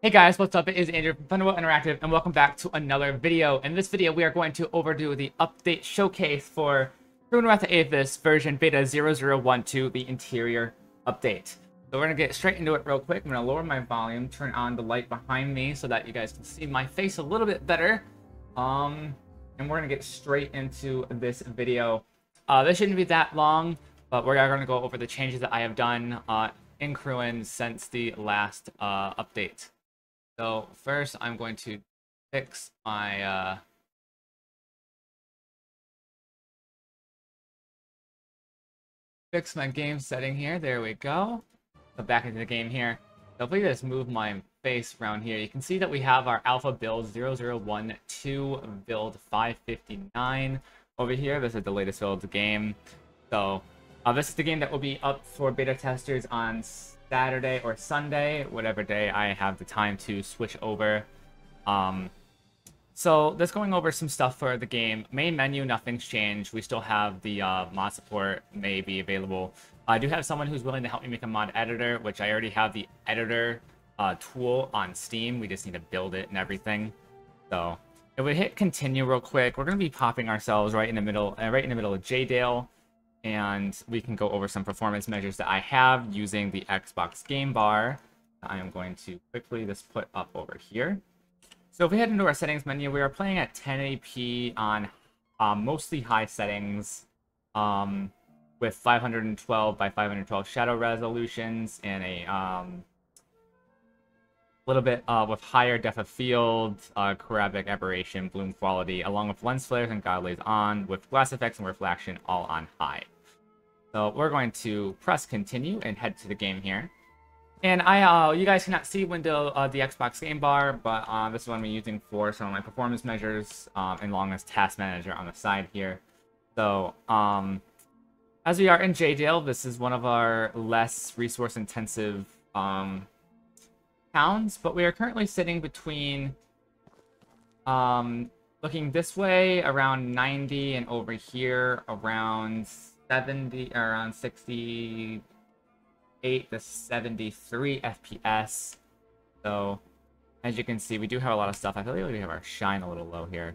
Hey guys, what's up? It is Andrew from Thunderbolt Interactive, and welcome back to another video. In this video, we are going to overdo the update showcase for Crewin Athys version beta 0.0.1.2, the interior update. So we're going to get straight into it real quick. I'm going to lower my volume, turn on the light behind me so that you guys can see my face a little bit better. And we're going to get straight into this video. This shouldn't be that long, but we're going to go over the changes that I have done in Crewin since the last update. So first, I'm going to fix my game setting here. There we go. So back into the game here. So if we just move my face around here, you can see that we have our alpha build 0.0.1.2 build 559 over here. This is the latest build of the game. So this is the game that will be up for beta testers on Saturday or Sunday, whatever day I have the time to switch over. So just going over some stuff for the game. Main menu, nothing's changed. We still have the mod support may be available. I do have someone who's willing to help me make a mod editor, which I already have the editor tool on Steam. We just need to build it and everything. So if we hit continue real quick, we're going to be popping ourselves right in the middle of JDale. And we can go over some performance measures that I have using the Xbox game bar. I am going to quickly just put up over here. So if we head into our settings menu, we are playing at 1080p on mostly high settings with 512 by 512 shadow resolutions and a little bit with higher depth of field, Arabic aberration, bloom quality, along with lens flares and godlays on, with glass effects and reflection all on high. So we're going to press continue and head to the game here. And you guys cannot see window the Xbox game bar, but this is what I'm using for some of my performance measures, along as task manager on the side here. So as we are in JDale, this is one of our less resource intensive towns, but we are currently sitting between looking this way around 90 and over here around 68 to 73 FPS. So as you can see, we do have a lot of stuff. I feel like we have our shine a little low here.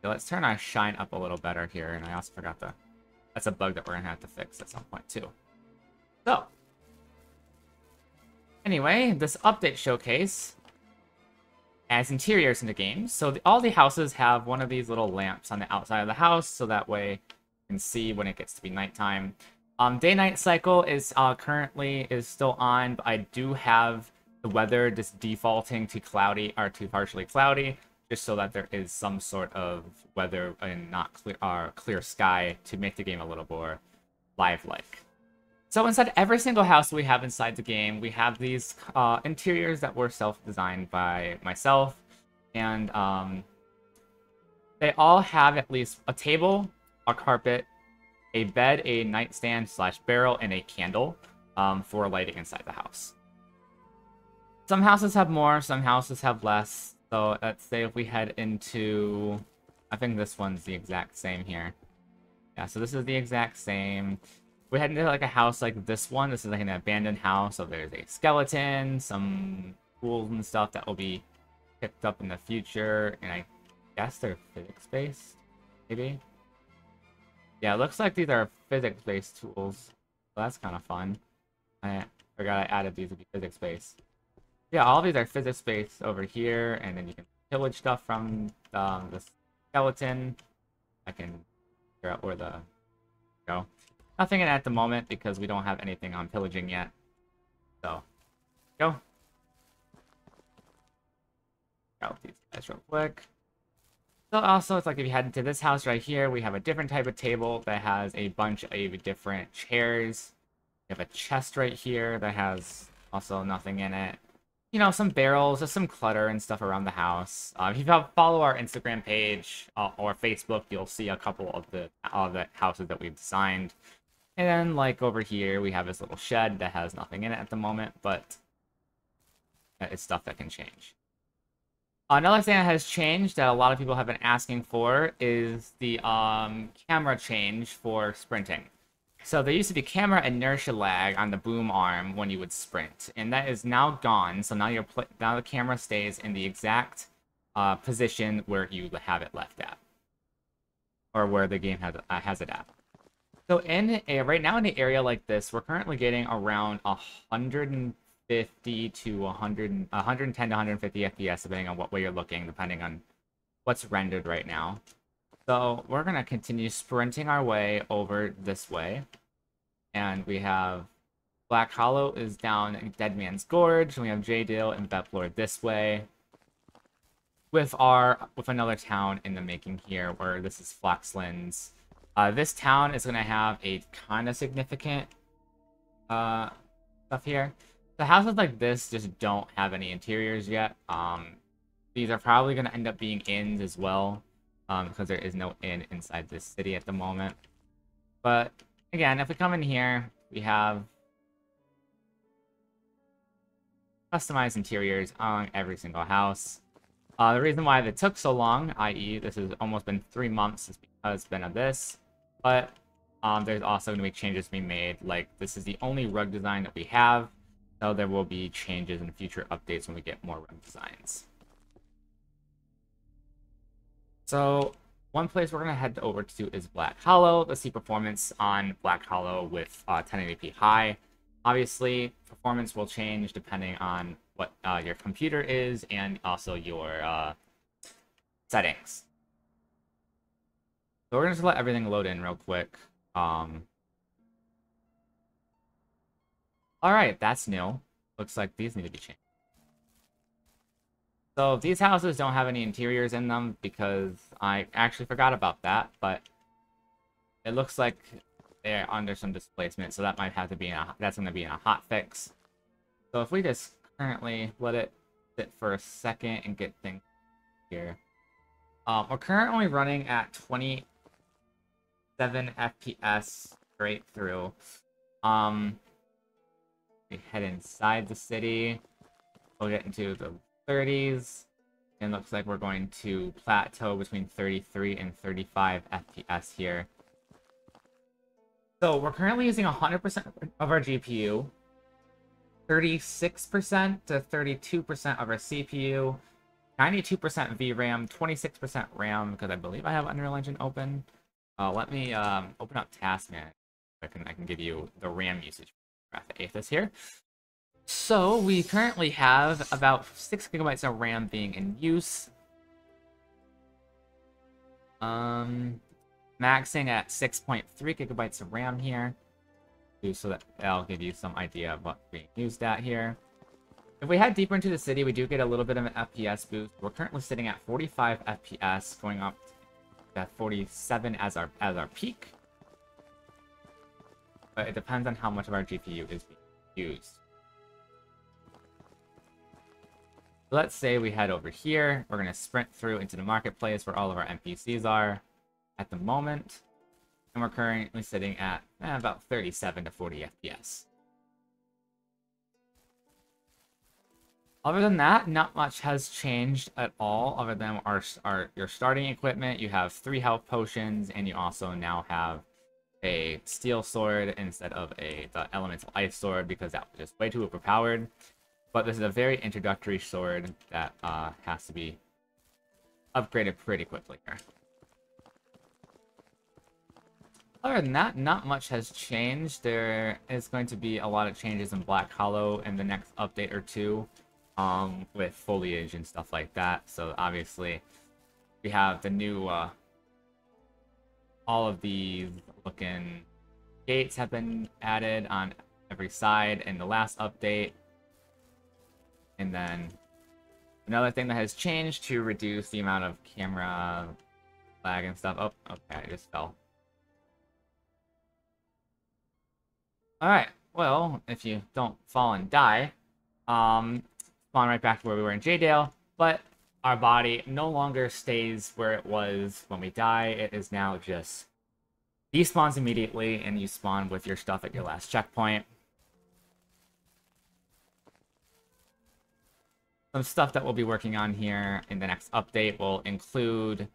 So let's turn our shine up a little better here. And I also forgot that's a bug that we're gonna have to fix at some point too. So anyway, this update showcase as interiors in the game. So all the houses have one of these little lamps on the outside of the house, so that way you can see when it gets to be nighttime. Day-night cycle is currently still on, but I do have the weather just defaulting to cloudy or to partially cloudy, just so that there is some sort of weather and not clear sky to make the game a little more lifelike. So inside every single house we have inside the game, we have these interiors that were self-designed by myself. And they all have at least a table, a carpet, a bed, a nightstand / barrel, and a candle for lighting inside the house. Some houses have more, some houses have less. So let's say if we head into... I think this one's the exact same here. Yeah, so this is the exact same. We head into like a house like this one. This is like an abandoned house. So there's a skeleton, some tools and stuff that will be picked up in the future. And I guess they're physics-based, maybe? Yeah, it looks like these are physics-based tools. So that's kind of fun. I forgot I added these to be physics-based. Yeah, all these are physics-based over here. And then you can pillage stuff from the skeleton. I can figure out where the... go. Nothing in it at the moment because we don't have anything on pillaging yet. So, go. Out these guys real quick. So also, it's like if you head into this house right here, we have a different type of table that has a bunch of different chairs. We have a chest right here that has also nothing in it. You know, some barrels, just some clutter and stuff around the house. If you follow our Instagram page or Facebook, you'll see a couple of the houses that we've designed. And then, like, over here, we have this little shed that has nothing in it at the moment, but it's stuff that can change. Another thing that has changed that a lot of people have been asking for is the camera change for sprinting. So there used to be camera inertia lag on the boom arm when you would sprint, and that is now gone. So now now the camera stays in the exact position where you have it left at, or where the game has it at. So right now in the area like this, we're currently getting around 150 to 110 to 150 FPS, depending on what way you're looking, depending on what's rendered right now. So we're gonna continue sprinting our way over this way, and we have Black Hollow is down Dead Man's Gorge, and we have Jaydale and Veplor this way, with another town in the making here, where this is Flaxlands. This town is gonna have a kind of significant stuff here. The houses like this just don't have any interiors yet. These are probably gonna end up being inns as well. Because there is no inn inside this city at the moment. But again, if we come in here, we have customized interiors on every single house. The reason why it took so long, i.e. this has almost been 3 months, is because it's been of this. But there's also going to be changes to be made. Like, this is the only rug design that we have, so there will be changes in future updates when we get more rug designs. So, one place we're going to head over to is Black Hollow. Let's see performance on Black Hollow with 1080p high. Obviously, performance will change depending on what your computer is and also your settings. So we're going to just let everything load in real quick. Alright, that's new. Looks like these need to be changed. So these houses don't have any interiors in them because I actually forgot about that, but it looks like they're under some displacement, so that might have to be that's going to be in a hot fix. So if we just currently let it sit for a second and get things here. We're currently running at 27 FPS straight through. We head inside the city. We'll get into the 30s, and looks like we're going to plateau between 33 and 35 FPS here. So we're currently using 100% of our GPU, 36% to 32% of our CPU, 92% VRAM, 26% RAM, because I believe I have Unreal Engine open. Let me open up Task Manager. I can give you the RAM usage for Athys here. So, we currently have about 6 gigabytes of RAM being in use. Maxing at 6.3 gigabytes of RAM here. So that I'll give you some idea of what's being used at here. If we head deeper into the city, we do get a little bit of an FPS boost. We're currently sitting at 45 FPS, going up to 47 as our peak. But it depends on how much of our GPU is being used. Let's say we head over here. We're going to sprint through into the marketplace where all of our NPCs are at the moment. And we're currently sitting at about 37 to 40 FPS. Other than that, not much has changed at all, other than your starting equipment. You have 3 health potions, and you also now have a steel sword instead of the elemental ice sword, because that was just way too overpowered. But this is a very introductory sword that has to be upgraded pretty quickly here. Other than that, not much has changed. There is going to be a lot of changes in Black Hollow in the next update or two, with foliage and stuff like that. So obviously, we have the new, all of these looking gates have been added on every side in the last update. And then another thing that has changed to reduce the amount of camera lag and stuff. Oh, okay, I just fell. Alright, well, if you don't fall and die, spawn right back to where we were in Jaydale, but our body no longer stays where it was when we die. It is now just despawns immediately, and you spawn with your stuff at your last checkpoint. Some stuff that we'll be working on here in the next update will include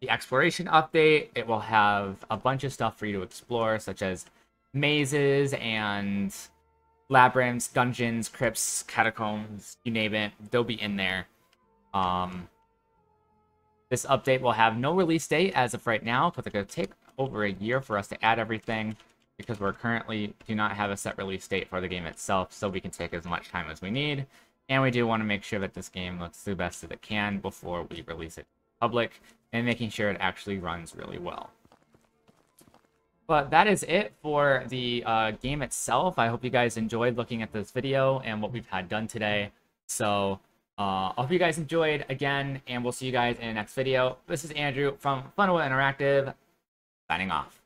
the exploration update. It will have a bunch of stuff for you to explore, such as mazes and labyrinths, dungeons, crypts, catacombs, you name it. They'll be in there. This update will have no release date as of right now, because it's going to take over a year for us to add everything, because we're currently do not have a set release date for the game itself, so we can take as much time as we need. And we do want to make sure that this game looks the best that it can before we release it to the public, and making sure it actually runs really well. But that is it for the game itself. I hope you guys enjoyed looking at this video and what we've had done today. So I hope you guys enjoyed again, and we'll see you guys in the next video. This is Andrew from Funwell Interactive, signing off.